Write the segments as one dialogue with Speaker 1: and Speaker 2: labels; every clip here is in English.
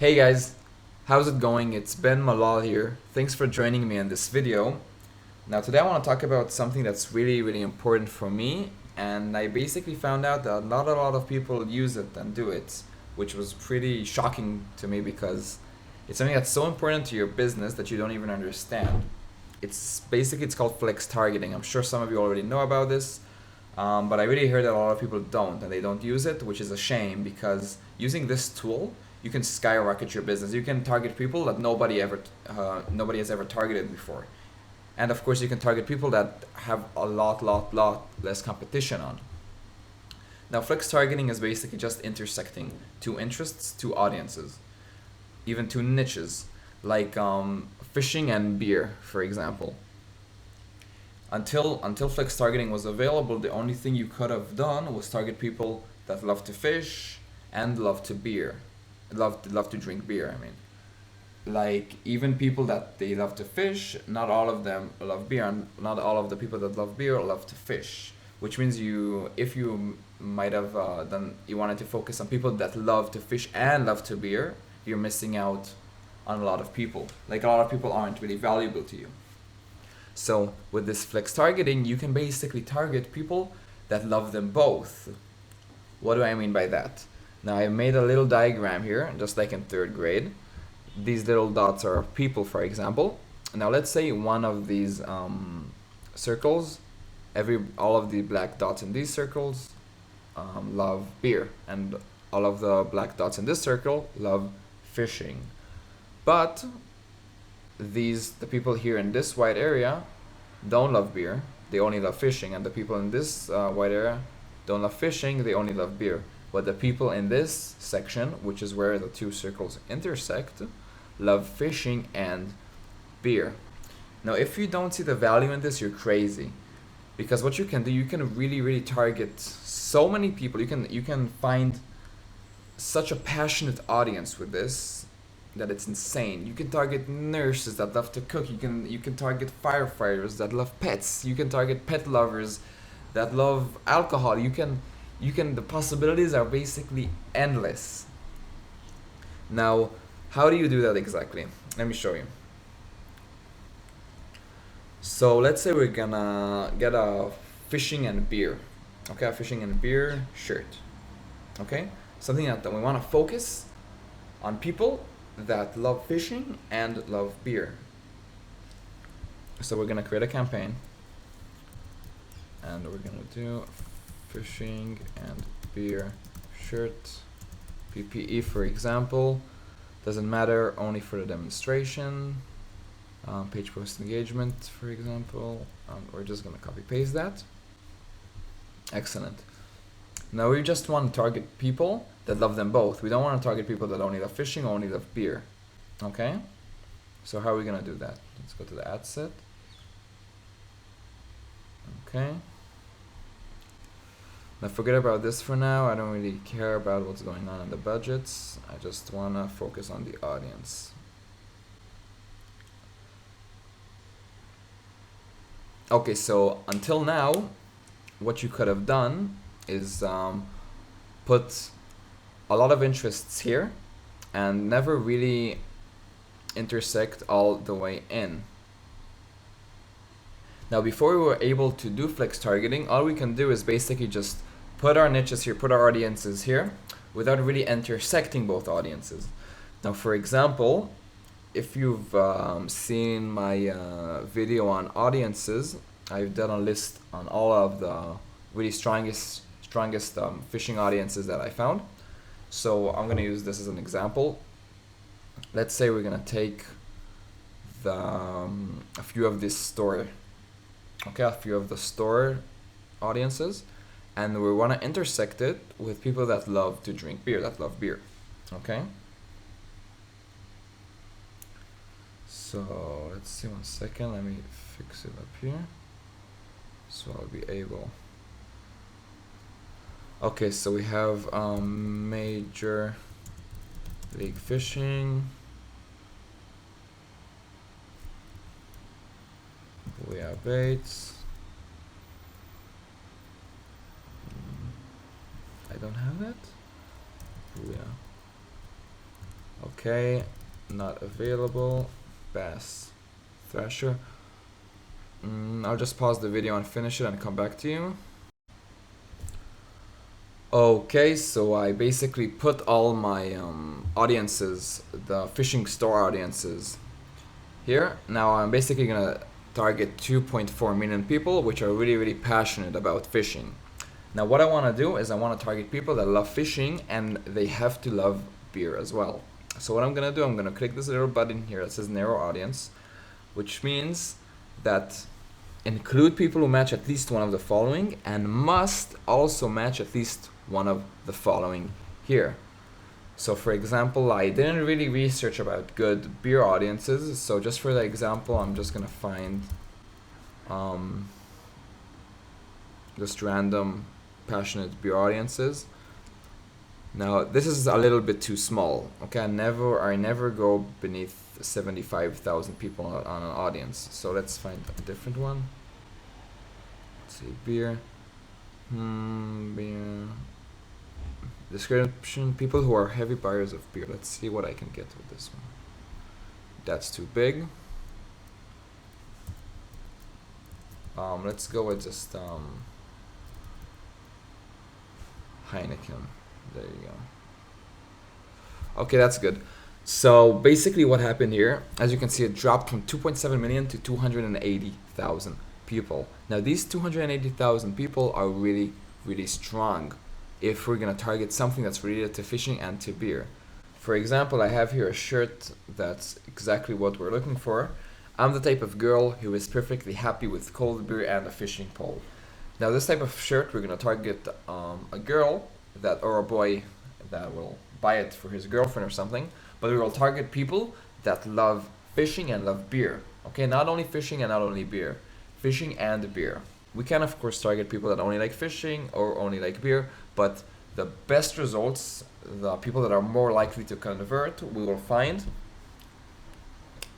Speaker 1: Hey guys, how's it going? It's Ben Malal here. Thanks for joining me in this video. Now today I want to talk about something that's really important for me, and I basically found out that not a lot of people use it and do it, which was pretty shocking to me because it's something that's so important to your business that you don't even understand. It's called flex targeting. I'm sure some of you already know about this, but I really heard that a lot of people don't and they don't use it, which is a shame because using this tool, you can skyrocket your business. You can target people that nobody has ever targeted before, and of course you can target people that have a lot less competition on. Now, flex targeting is basically just intersecting two interests, two audiences, even two niches, like fishing and beer, for example. Until flex targeting was available, the only thing you could have done was target people that love to fish and love to drink beer. I mean, like even people that they love to fish, not all of them love beer, and not all of the people that love beer love to fish. Which means if you might have done, you wanted to focus on people that love to fish and love to beer, you're missing out on a lot of people. Like a lot of people aren't really valuable to you. So with this flex targeting, you can basically target people that love them both. What do I mean by that? Now I made a little diagram here, just like in third grade. These little dots are people, for example. Now let's say one of these circles, all of the black dots in these circles love beer, and all of the black dots in this circle love fishing. But the people here in this white area don't love beer, they only love fishing, and the people in this white area don't love fishing, they only love beer. But the people in this section, which is where the two circles intersect, love fishing and beer. Now if you don't see the value in this, you're crazy, because what you can do, you can really target so many people. You can find such a passionate audience with this that it's insane. You can target nurses that love to cook. You can target firefighters that love pets. You can target pet lovers that love alcohol. The possibilities are basically endless. Now, how do you do that exactly? Let me show you. So let's say we're gonna get a fishing and beer. Okay, a fishing and beer shirt. Okay, something that we want to focus on people that love fishing and love beer. So we're gonna create a campaign, and we're gonna do fishing and beer shirt, PPE for example. Doesn't matter, only for the demonstration. Page post engagement, for example. We're just gonna copy paste that. Excellent. Now we just want to target people that love them both. We don't want to target people that only love fishing or only love beer. Okay? So how are we gonna do that? Let's go to the ad set. Okay. Now forget about this for now. I don't really care about what's going on in the budgets. I just wanna focus on the audience. Okay, so until now, what you could have done is put a lot of interests here and never really intersect all the way in. Now before we were able to do flex targeting, all we can do is basically just put our niches here, put our audiences here, without really intersecting both audiences. Now for example, if you've seen my video on audiences, I've done a list on all of the really strongest fishing audiences that I found. So I'm gonna use this as an example. Let's say we're gonna take a few of this store, okay, a few of the store audiences, and we want to intersect it with people that love to drink beer, that love beer. Okay. So let's see, 1 second, let me fix it up here so I'll be able. Okay, so we have Major League Fishing, Booyah Baits. I don't have that. Booyah. Okay, not available. Bass Thrasher. I'll just pause the video and finish it and come back to you. Okay, so I basically put all my audiences, the fishing store audiences, here. Now I'm basically gonna target 2.4 million people which are really, really passionate about fishing. Now what I want to do is I want to target people that love fishing and they have to love beer as well. So what I'm gonna do, I'm gonna click this little button here that says narrow audience, which means that include people who match at least one of the following and must also match at least one of the following here. So for example, I didn't really research about good beer audiences, so just for the example, I'm just gonna find just random passionate beer audiences. Now this is a little bit too small. Okay, I never go beneath 75,000 people on an audience. So let's find a different one. Let's see, beer. Beer. Description: people who are heavy buyers of beer. Let's see what I can get with this one. That's too big. Let's go with just Heineken. There you go. Okay, that's good. So basically what happened here, as you can see, it dropped from 2.7 million to 280,000 people. Now these 280,000 people are really, really strong if we're gonna target something that's related to fishing and to beer. For example, I have here a shirt that's exactly what we're looking for. I'm the type of girl who is perfectly happy with cold beer and a fishing pole. Now this type of shirt, we're gonna target a girl that or a boy that will buy it for his girlfriend or something, but we will target people that love fishing and love beer. Okay, not only fishing and not only beer, fishing and beer. We can of course target people that only like fishing or only like beer, but the best results, the people that are more likely to convert, we will find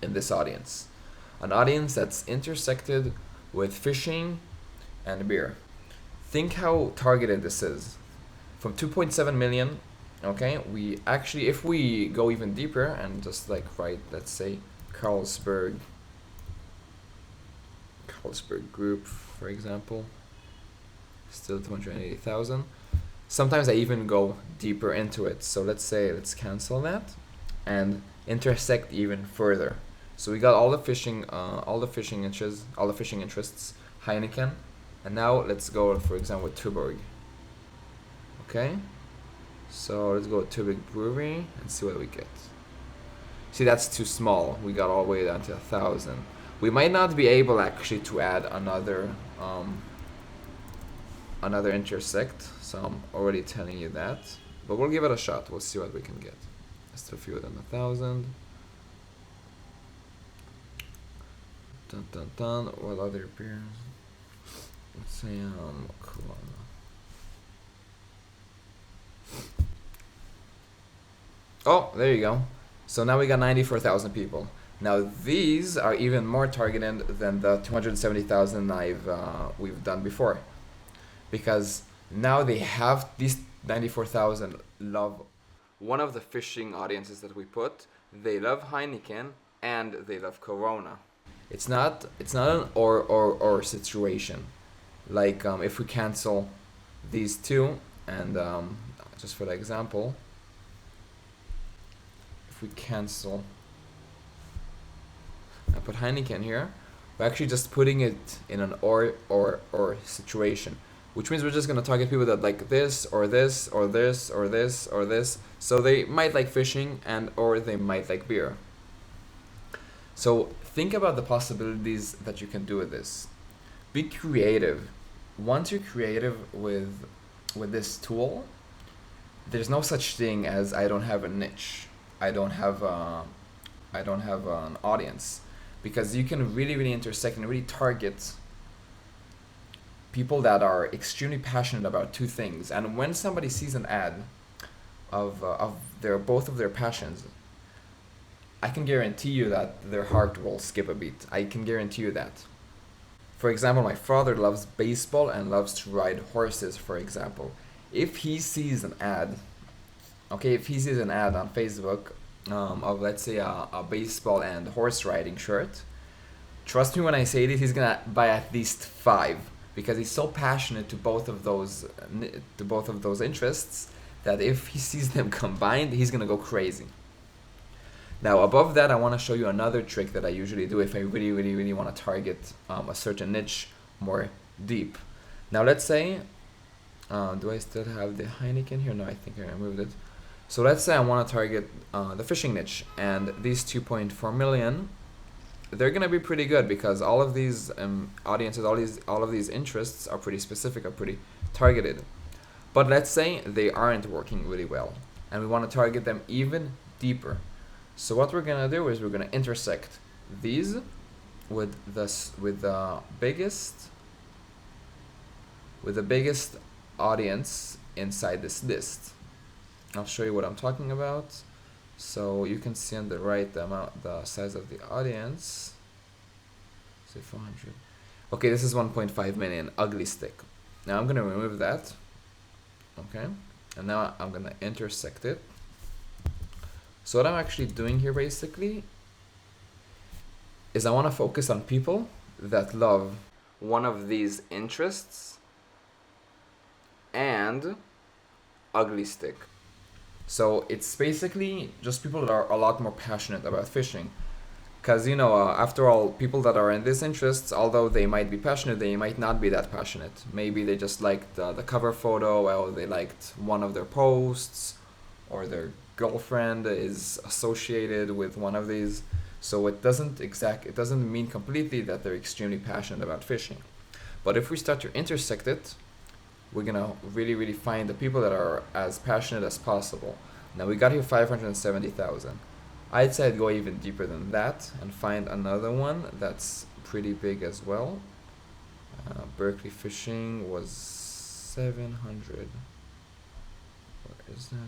Speaker 1: in this audience. An audience that's intersected with fishing and beer. Think how targeted this is. From 2.7 million, okay, we actually, if we go even deeper and just like write, let's say, Carlsberg group, for example, still 280,000. Sometimes I even go deeper into it. So let's say, let's cancel that and intersect even further. So we got all the fishing interests, Heineken, and now let's go, for example, with Tuborg. Okay, so let's go with Tuborg Brewery and see what we get. See, that's too small. We got all the way down to 1,000. We might not be able actually to add another intersect, so I'm already telling you that. But we'll give it a shot. We'll see what we can get. Still fewer than 1,000. Dun dun dun. What other beers? Let's say Corona. Oh, there you go. So now we got 94,000 people. Now these are even more targeted than the 270,000 we've done before, because now they have these 94,000 love one of the fishing audiences that we put. They love Heineken and they love Corona. It's not an or situation. Like if we cancel these two and just for the example, if we cancel, I put Heineken here, we're actually just putting it in an or situation, which means we're just gonna target people that like this or this or this or this or this. So they might like fishing and or they might like beer. So think about the possibilities that you can do with this. Be creative. Once you're creative with this tool, there's no such thing as I don't have a niche. I don't have an audience, because you can really, really intersect and really target people that are extremely passionate about two things. And when somebody sees an ad of both of their passions, I can guarantee you that their heart will skip a beat. I can guarantee you that. For example, my father loves baseball and loves to ride horses, for example. If he sees an ad, okay, if he sees an ad on Facebook of let's say a baseball and horse riding shirt, trust me when I say this, he's gonna buy at least five because he's so passionate to both of those interests that if he sees them combined, he's gonna go crazy. Now above that, I want to show you another trick that I usually do if I really, really, really want to target a certain niche more deep. Now let's say, do I still have the Heineken here? No, I think I removed it. So let's say I want to target the fishing niche, and these 2.4 million, they're gonna be pretty good because all of these audiences, all of these interests are pretty specific, are pretty targeted. But let's say they aren't working really well, and we want to target them even deeper. So what we're gonna do is we're gonna intersect these with the biggest audience inside this list. I'll show you what I'm talking about. So you can see on the right the size of the audience. Say 400. Okay, this is 1.5 million. Ugly stick. Now I'm gonna remove that. Okay, and now I'm gonna intersect it. So what I'm actually doing here basically is I want to focus on people that love one of these interests and ugly stick. So it's basically just people that are a lot more passionate about fishing. Because, after all, people that are in these interests, although they might be passionate, they might not be that passionate. Maybe they just liked the cover photo, or they liked one of their posts, or their girlfriend is associated with one of these. So it doesn't mean completely that they're extremely passionate about fishing. But if we start to intersect it, we're gonna really, really find the people that are as passionate as possible. Now we got here 570,000. I'd say I'd go even deeper than that and find another one that's pretty big as well. Berkeley Fishing was 700. Where is that?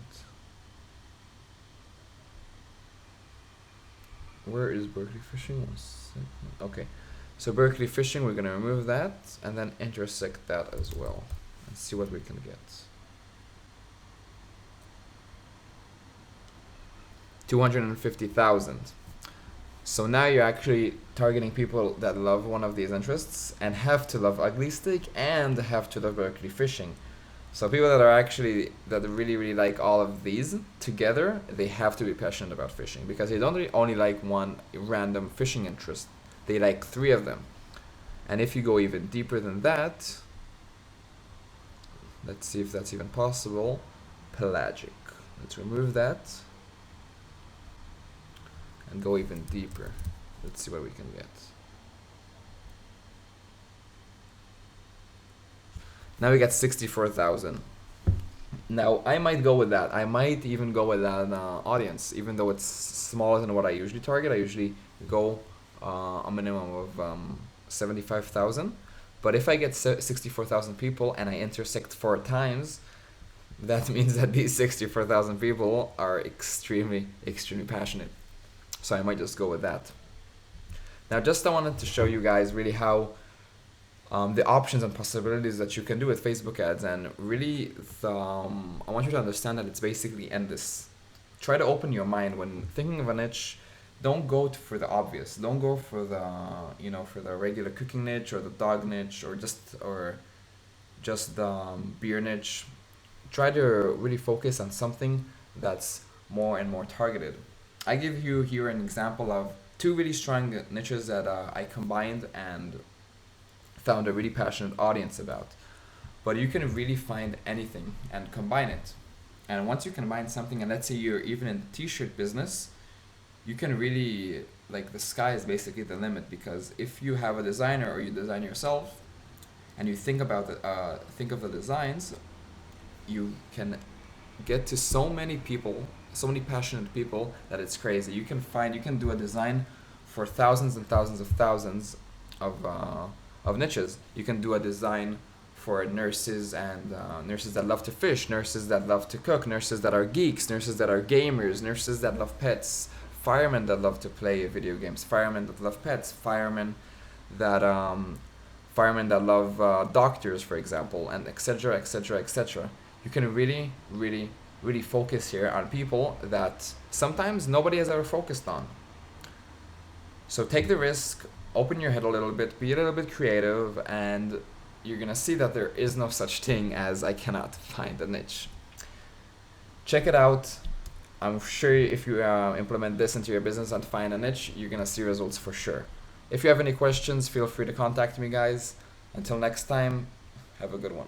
Speaker 1: Where is Berkeley Fishing? 1 second. Okay, so Berkeley Fishing, we're gonna remove that and then intersect that as well and see what we can get. 250,000. So now you're actually targeting people that love one of these interests and have to love ugly stick and have to love Berkeley Fishing. So people that really, really like all of these together, they have to be passionate about fishing because they don't really only like one random fishing interest. They like 3 of them. And if you go even deeper than that, let's see if that's even possible. Pelagic. Let's remove that and go even deeper. Let's see what we can get. Now we got 64,000. Now I might go with that. I might even go with that audience, even though it's smaller than what I usually target. I usually go a minimum of 75,000. But if I get 64,000 people and I intersect 4 times, that means that these 64,000 people are extremely, extremely passionate. So I might just go with that. Now I wanted to show you guys really how the options and possibilities that you can do with Facebook ads, and really I want you to understand that it's basically endless. Try to open your mind when thinking of a niche. Don't go for the obvious. Don't go for the regular cooking niche or the dog niche or just the beer niche. Try to really focus on something that's more and more targeted. I give you here an example of 2 really strong niches that I combined and found a really passionate audience about. But you can really find anything and combine it. And once you combine something, and let's say you're even in the t-shirt business, you can really, the sky is basically the limit, because if you have a designer or you design yourself and you think of the designs, you can get to so many people, so many passionate people, that it's crazy. You can do a design for thousands and thousands of niches. You can do a design for nurses and nurses that love to fish, nurses that love to cook, nurses that are geeks, nurses that are gamers, nurses that love pets, firemen that love to play video games, firemen that love pets, firemen that love doctors, for example, and etc., etc., etc. You can really, really really focus here on people that sometimes nobody has ever focused on. So take the risk, open your head a little bit, be a little bit creative, and you're gonna see that there is no such thing as I cannot find a niche. Check it out. I'm sure if you implement this into your business and find a niche, you're gonna see results for sure. If you have any questions, feel free to contact me, guys. Until next time, have a good one.